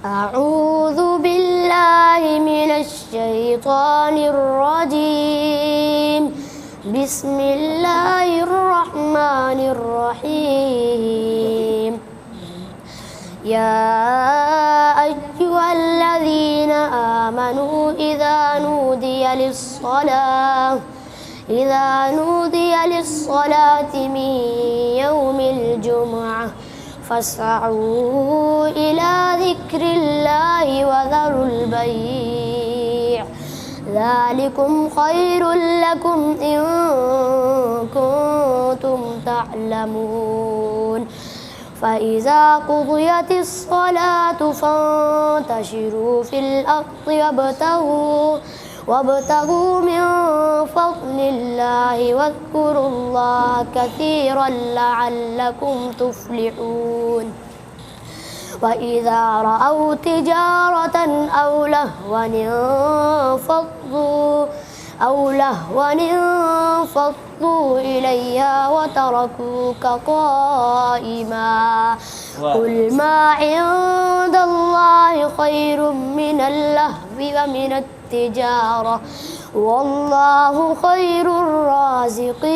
أعوذ بالله من الشيطان الرجيم. بسم الله الرحمن الرحيم. يا أيها الذين آمنوا إذا نودي للصلاة من يوم الجمعة فاسعوا إلى ذكر الله وذروا البيع ذلكم خير لكم إن كنتم تعلمون. فإذا قضيت الصلاة فانتشروا في الأرض وابتغوا من فضل الله واذكروا الله كثيرا لعلكم تفلحون. وإذا رأوا تجارة أو لهوا انفضوا إليها وتركوك قائما. قل ما عند الله خير من اللهو ومن التجارة والله خير الرازقين.